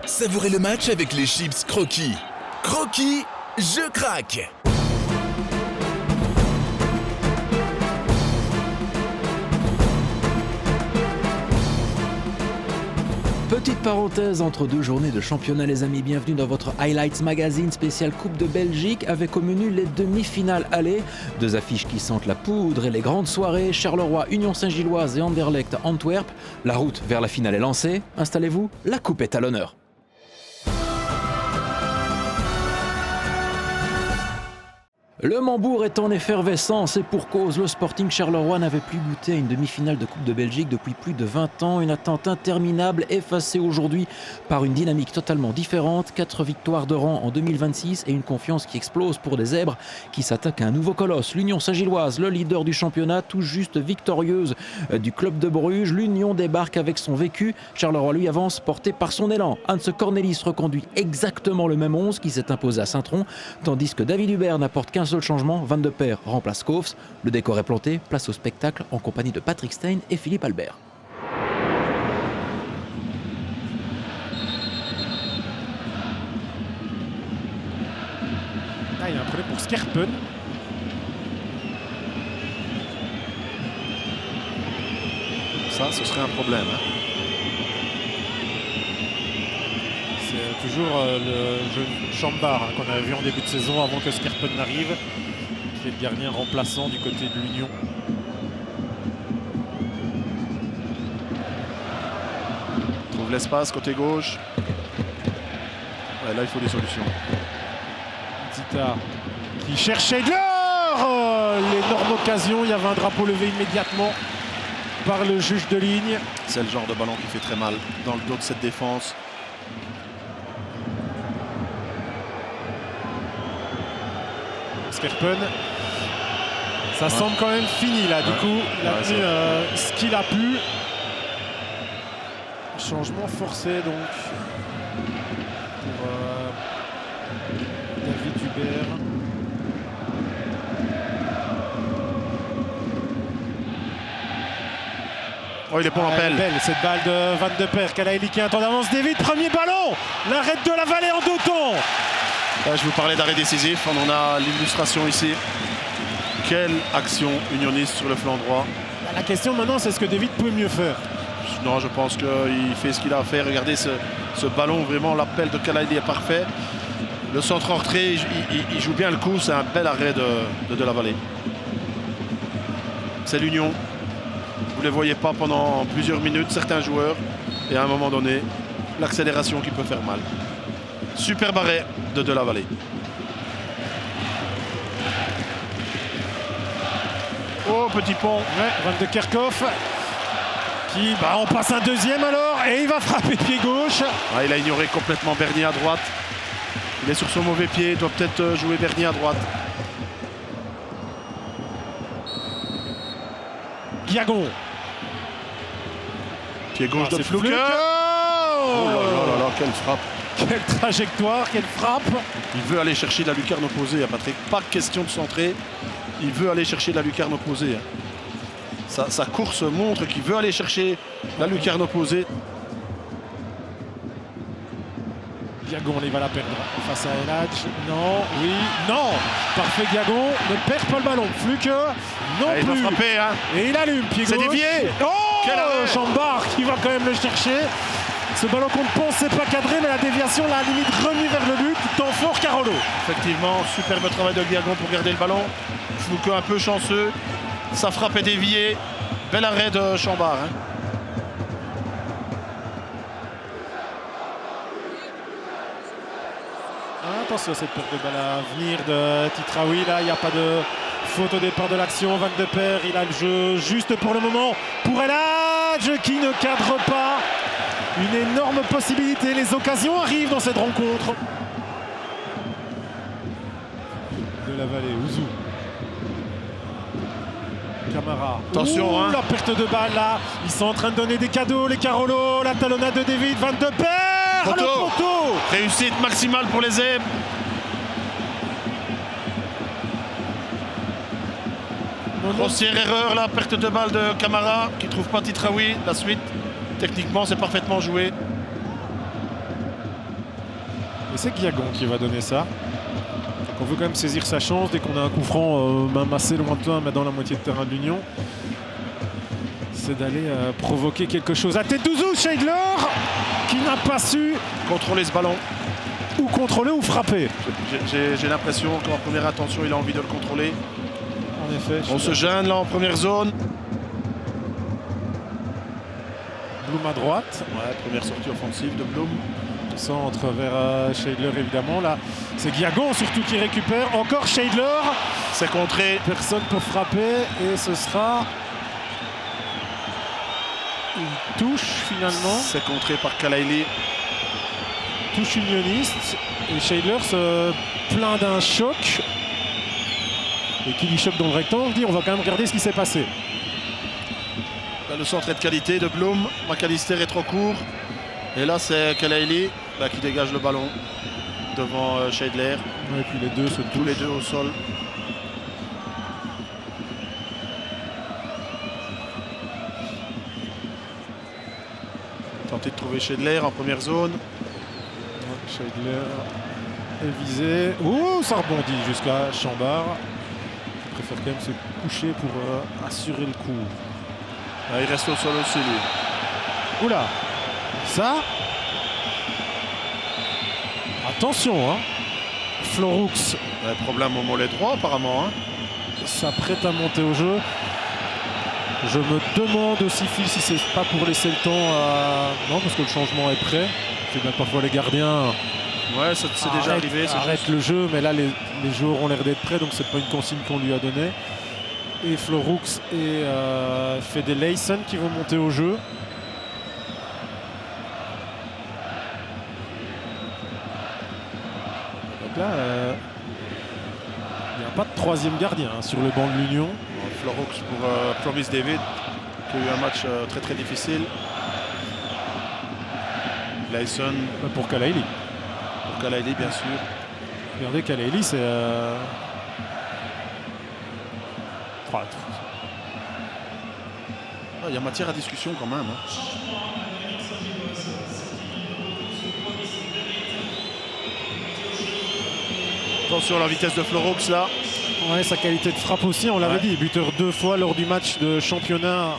Savourez le match avec les chips Croquis. Croquis, je craque! Petite parenthèse entre deux journées de championnat les amis, bienvenue dans votre Highlights Magazine spécial Coupe de Belgique avec au menu les demi-finales aller, deux affiches qui sentent la poudre et les grandes soirées, Charleroi, Union Saint-Gilloise et Anderlecht, Antwerp. La route vers la finale est lancée, installez-vous, la coupe est à l'honneur. Le Mambourg est en effervescence et pour cause, le Sporting Charleroi n'avait plus goûté à une demi-finale de Coupe de Belgique depuis plus de 20 ans. Une attente interminable effacée aujourd'hui par une dynamique totalement différente. 4 victoires de rang en 2026 et une confiance qui explose pour des zèbres qui s'attaquent à un nouveau colosse. L'Union Saint-Gilloise, le leader du championnat, tout juste victorieuse du club de Bruges. L'Union débarque avec son vécu. Charleroi lui avance porté par son élan. Hans Cornelis reconduit exactement le même 11 qui s'est imposé à Saint-Tron, tandis que David Hubert n'apporte qu'un seul changement, Van de Perre remplace Koofs. Le décor est planté, place au spectacle en compagnie de Patrick Stein et Philippe Albert. Ah, il y a un problème pour Skerpen. Ça, ce serait un problème. C'est toujours le jeune Chambard qu'on avait vu en début de saison avant que Skerpen n'arrive, qui est le gardien remplaçant du côté de l'Union. Trouve l'espace côté gauche. Ouais, là, il faut des solutions. Zita qui cherchait de l'or. L'énorme occasion, il y avait un drapeau levé immédiatement par le juge de ligne. C'est le genre de ballon qui fait très mal dans le dos de cette défense. Skerpen, ça semble quand même fini là. Du coup, il a pris ce qu'il a pu. Changement forcé donc pour David Hubert. Oh, il est pour l'appel. Belle cette balle de Van de Perre. Kalaili qui a un temps d'avance. David, premier ballon. L'arrêt de la Vallée en deux temps. Je vous parlais d'arrêt décisif. On en a l'illustration ici. Quelle action unioniste sur le flanc droit. La question maintenant, c'est ce que David peut mieux faire. Non, je pense qu'il fait ce qu'il a à faire. Regardez ce ballon, vraiment, l'appel de Kalaili est parfait. Le centre en retrait, il joue bien le coup. C'est un bel arrêt de la Vallée. C'est l'Union. Vous ne les voyez pas pendant plusieurs minutes, certains joueurs. Et à un moment donné, l'accélération qui peut faire mal. Superbe arrêt de la Vallée. Oh, petit pont. Ouais, Van de Kerkhoff. Qui, on passe un deuxième alors. Et il va frapper pied gauche. Ah, il a ignoré complètement Bernier à droite. Il est sur son mauvais pied. Il doit peut-être jouer Bernier à droite. Guiagon. Pied gauche de Fluke. Oh là là là, quelle frappe. Quelle trajectoire, quelle frappe. Il veut aller chercher la lucarne opposée, Patrick. Pas question de centrer. Il veut aller chercher la lucarne opposée. Sa course montre qu'il veut aller chercher la lucarne opposée. Guiagon, il va la perdre face à Eladj. Non, oui, non. Parfait, Guiagon ne perd pas le ballon. Fluke, non Il plus. doit frapper, hein. Et il allume, pied gauche. C'est dévié. Oh, quel arrêt. Chambard qui va quand même le chercher. Ce ballon qu'on ne pensait pas cadré, mais la déviation l'a à la limite remis vers le but. Temps fort, Carolo. Effectivement, superbe travail de Guiagon pour garder le ballon. Fluke un peu chanceux. Sa frappe est déviée. Bel arrêt de Chambard. Hein. Attention à cette perte de balle à venir de Titraoui. Là, il n'y a pas de faute au départ de l'action. Van de Perre, il a le jeu juste pour le moment. Pour Eladj qui ne cadre pas. Une énorme possibilité. Les occasions arrivent dans cette rencontre. De la Vallée, Ouzou. Camara. Attention, hein. La perte de balle là. Ils sont en train de donner des cadeaux. Les Carolo. La talonnade de David. Van de Perre. Poteau. Le poteau. Réussite maximale pour les Zèbres. Grossière erreur, la perte de balle de Camara qui ne trouve pas Titraoui. La suite, techniquement, c'est parfaitement joué. Et c'est Guiagon qui va donner ça. Donc on veut quand même saisir sa chance dès qu'on a un coup franc, même assez lointain, mais dans la moitié de terrain de l'Union. C'est d'aller provoquer quelque chose. À tête d'Ouzou, Scheidler, qui n'a pas su Contrôler ce ballon. ou contrôler ou frapper. J'ai l'impression qu'en première intention, il a envie de le contrôler. En effet. On se gêne là en première zone. Blum à droite. Ouais, première sortie offensive de Blum. Centre vers Scheidler évidemment. Là, c'est Guiagon surtout qui récupère. Encore Scheidler. C'est contré. Personne pour frapper. Et ce sera une touche finalement. C'est contré par Kalaili. Touche unioniste. Et Scheidler se plaint d'un choc. Et qui dit choc dans le rectangle, dit on va quand même regarder ce qui s'est passé. Là, le centre est de qualité de Blum. McAllister est trop court. Et là, c'est Kalaili qui dégage le ballon devant Scheidler. Ouais, et puis les deux se Tous touchent. les deux au sol. Tenter de trouver Scheidler en première zone. Ouais, Scheidler est visé. Ouh, ça rebondit jusqu'à Chambard. Il préfère quand même se coucher pour assurer le coup. Ah, il reste au sol aussi, lui. Oula, ça. Attention, hein. Floroux Ouais, problème au mollet droit, apparemment. Hein. s'apprête à monter au jeu. Je me demande aussi, Phil, si c'est pas pour laisser le temps à. Non, parce que le changement est prêt. C'est bien parfois les gardiens. Ouais, c'est déjà arrivé. Arrête le jeu, mais là, les joueurs ont l'air d'être prêts, donc c'est pas une consigne qu'on lui a donnée. Et Floroux et Fede Leysen qui vont monter au jeu. Donc là, il n'y a pas de troisième gardien hein, sur le banc de l'Union. Floroux pour Promise David, qui a eu un match très très difficile. Leysen Pour Kalaili. pour Kalaili, bien sûr. Regardez, Kalaili, c'est. Il y a matière à discussion quand même. Hein. Attention à la vitesse de Floroux là. Ouais, sa qualité de frappe aussi, on l'avait dit. Buteur 2 fois lors du match de championnat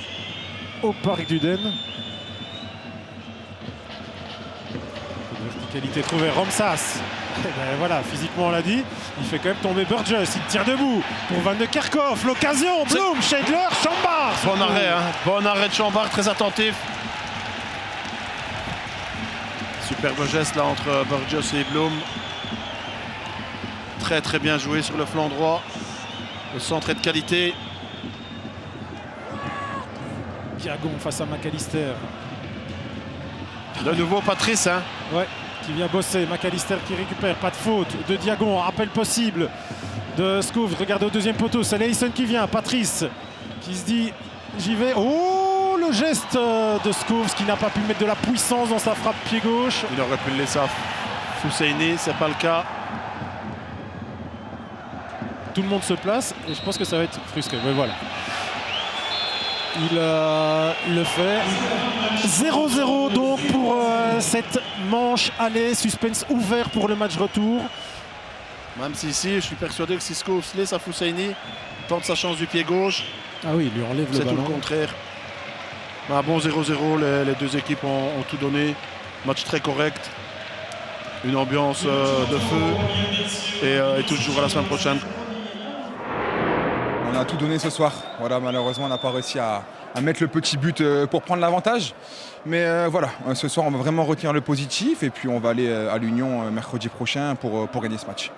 au Parc d'Uden. Verticalité trouvée, Romsas. Eh ben voilà, physiquement on l'a dit, il fait quand même tomber Burgess, il tire debout pour Van de Kerkhoff, l'occasion, Blum, Scheidler, Chambard. Bon arrêt, hein. Bon arrêt de Chambard, très attentif. Superbe geste là entre Burgess et Blum. Très très bien joué sur le flanc droit. Le centre est de qualité. Guiagon face à McAllister. De nouveau Patrice. Hein. Ouais, qui vient bosser. McAllister qui récupère, pas de faute de Diagon, rappel possible de Scouf. Regardez au deuxième poteau, c'est Leysen qui vient. Patrice qui se dit j'y vais. Oh, le geste de Scouf qui n'a pas pu mettre de la puissance dans sa frappe pied gauche. Il aurait pu le laisser à Fousseini, c'est pas le cas. Tout le monde se place et je pense que ça va être frustré. Mais voilà. Il le fait. 0-0 donc pour cette manche aller. Suspense ouvert pour le match retour. Même si ici, je suis persuadé que Cisco se laisse à Fousseini, tente sa chance du pied gauche. Ah oui, il lui enlève le C'est tout ballon. le contraire. Un bon 0-0, les deux équipes ont tout donné. Match très correct. Une ambiance de feu. Et toujours à la semaine prochaine. On a tout donné ce soir. Voilà, malheureusement, on n'a pas réussi à mettre le petit but pour prendre l'avantage. Mais voilà, ce soir, on va vraiment retenir le positif. Et puis, on va aller à l'Union mercredi prochain pour gagner ce match.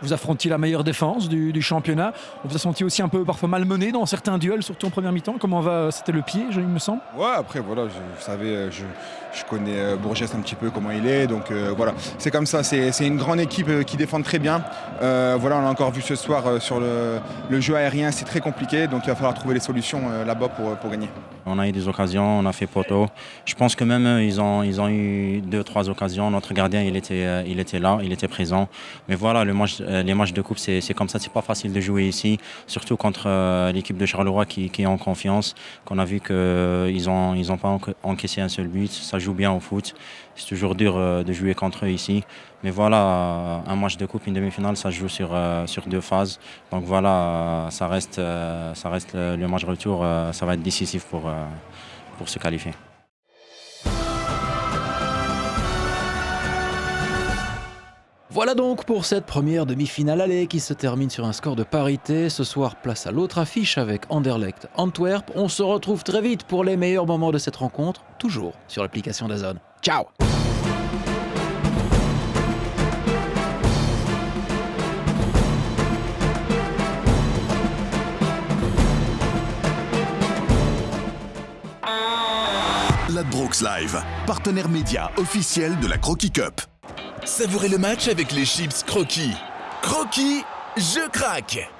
Vous affrontiez la meilleure défense du championnat. On vous a senti aussi un peu parfois malmené dans certains duels, surtout en première mi-temps. Comment va? C'était le pied, il me semble. Ouais, après, voilà, vous savez, je connais Bourgès un petit peu comment il est. Donc voilà, c'est comme ça. C'est une grande équipe qui défend très bien. Voilà, on a encore vu ce soir sur le jeu aérien, c'est très compliqué. Donc il va falloir trouver les solutions là-bas pour gagner. On a eu des occasions, on a fait poteau. Je pense que même eux, ils ont eu 2-3 occasions. Notre gardien, il était là, il était présent. Mais voilà, les matchs de coupe, c'est comme ça. C'est pas facile de jouer ici, surtout contre l'équipe de Charleroi qui est en confiance. Qu'on a vu qu'ils n'ont pas encaissé un seul but. Ça joue bien au foot. C'est toujours dur de jouer contre eux ici. Mais voilà, un match de coupe, une demi-finale, ça se joue sur 2 phases. Donc voilà, ça reste le match retour, ça va être décisif pour se qualifier. Voilà donc pour cette première demi-finale aller qui se termine sur un score de parité. Ce soir, place à l'autre affiche avec Anderlecht Antwerp. On se retrouve très vite pour les meilleurs moments de cette rencontre, toujours sur l'application DAZN. Ciao! Ladbrokes Live, partenaire média officiel de la Croquis Cup. Savourez le match avec les chips Croquis. Croquis, je craque!